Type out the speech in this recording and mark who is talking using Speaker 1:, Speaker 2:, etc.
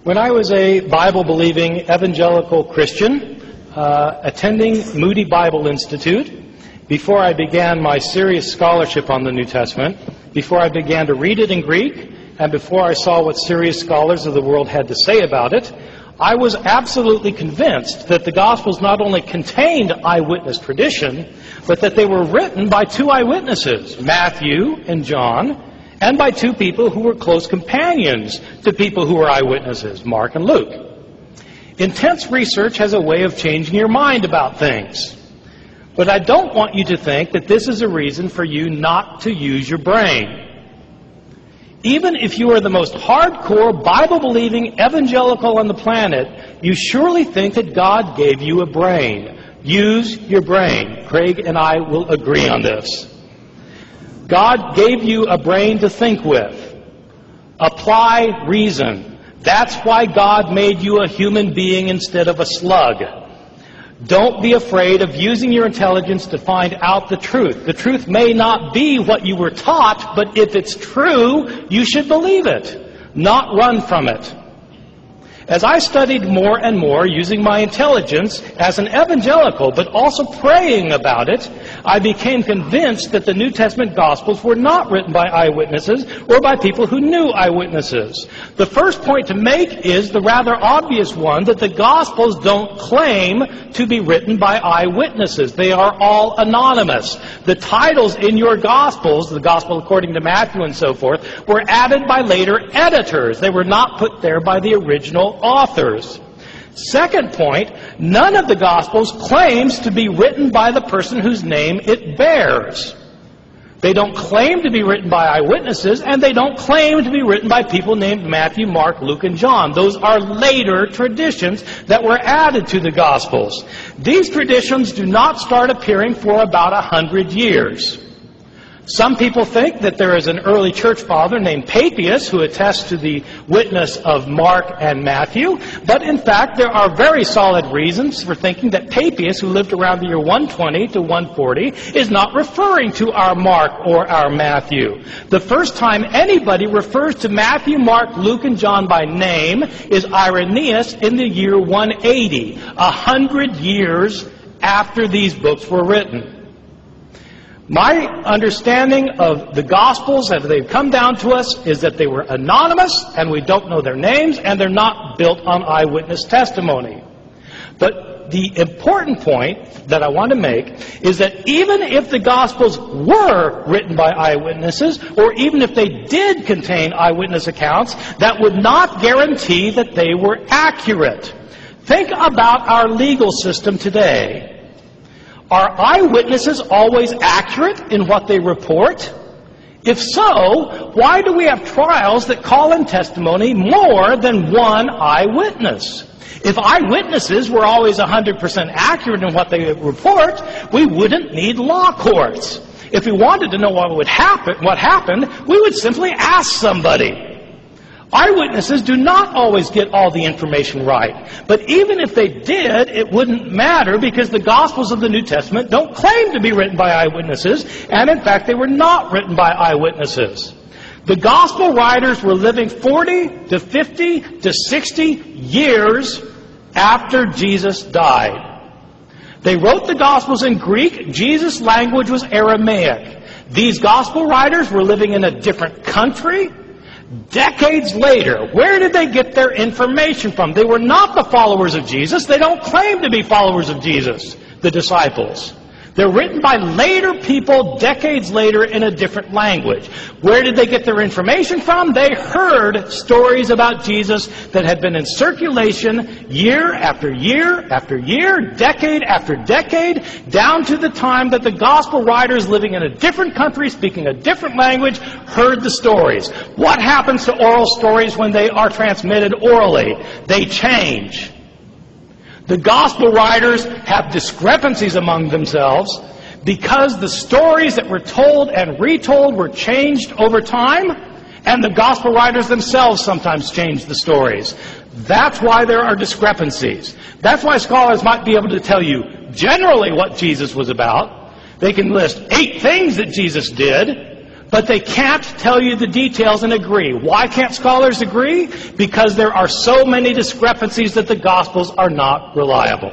Speaker 1: When I was a Bible-believing evangelical Christian, attending Moody Bible Institute, before I began my serious scholarship on the New Testament, before I began to read it in Greek, and before I saw what serious scholars of the world had to say about it, I was absolutely convinced that the Gospels not only contained eyewitness tradition, but that they were written by two eyewitnesses, Matthew and John, and by two people who were close companions to people who were eyewitnesses, Mark and Luke. Intense research has a way of changing your mind about things. But I don't want you to think that this is a reason for you not to use your brain. Even if you are the most hardcore, Bible-believing evangelical on the planet, you surely think that God gave you a brain. Use your brain. Craig and I will agree on this. God gave you a brain to think with. Apply reason. That's why God made you a human being instead of a slug. Don't be afraid of using your intelligence to find out the truth. The truth may not be what you were taught, but if it's true, you should believe it, not run from it. As I studied more and more using my intelligence as an evangelical, but also praying about it, I became convinced that the New Testament Gospels were not written by eyewitnesses or by people who knew eyewitnesses. The first point to make is the rather obvious one that the Gospels don't claim to be written by eyewitnesses. They are all anonymous. The titles in your Gospels, the Gospel according to Matthew and so forth, were added by later editors. They were not put there by the original authors. Second point, none of the Gospels claims to be written by the person whose name it bears. They don't claim to be written by eyewitnesses, and they don't claim to be written by people named Matthew, Mark, Luke, and John. Those are later traditions that were added to the Gospels. These traditions do not start appearing for about 100 years. Some people think that there is an early church father named Papias who attests to the witness of Mark and Matthew, but in fact there are very solid reasons for thinking that Papias, who lived around the year 120 to 140, is not referring to our Mark or our Matthew. The first time anybody refers to Matthew, Mark, Luke, and John by name is Irenaeus in the year 180, 100 years after these books were written. My understanding of the Gospels as they've come down to us is that they were anonymous, and we don't know their names, and they're not built on eyewitness testimony. But the important point that I want to make is that even if the Gospels were written by eyewitnesses, or even if they did contain eyewitness accounts, that would not guarantee that they were accurate. Think about our legal system today. Are eyewitnesses always accurate in what they report? If so, why do we have trials that call in testimony more than one eyewitness? If eyewitnesses were always 100% accurate in what they report, we wouldn't need law courts. If we wanted to know what happened, we would simply ask somebody. Eyewitnesses do not always get all the information right. But even if they did, it wouldn't matter because the Gospels of the New Testament don't claim to be written by eyewitnesses, and in fact they were not written by eyewitnesses. The Gospel writers were living 40 to 50 to 60 years after Jesus died. They wrote the Gospels in Greek. Jesus' language was Aramaic. These Gospel writers were living in a different country. Decades later, where did they get their information from? They were not the followers of Jesus. They don't claim to be followers of Jesus, the disciples. They're written by later people decades later in a different language. Where did they get their information from? They heard stories about Jesus that had been in circulation year after year after year, decade after decade, down to the time that the Gospel writers living in a different country, speaking a different language, heard the stories. What happens to oral stories when they are transmitted orally? They change. The Gospel writers have discrepancies among themselves because the stories that were told and retold were changed over time, and the Gospel writers themselves sometimes changed the stories. That's why there are discrepancies. That's why scholars might be able to tell you generally what Jesus was about. They can list 8 things that Jesus did, But they can't tell you the details and agree. Why can't scholars agree? Because there are so many discrepancies that the Gospels are not reliable.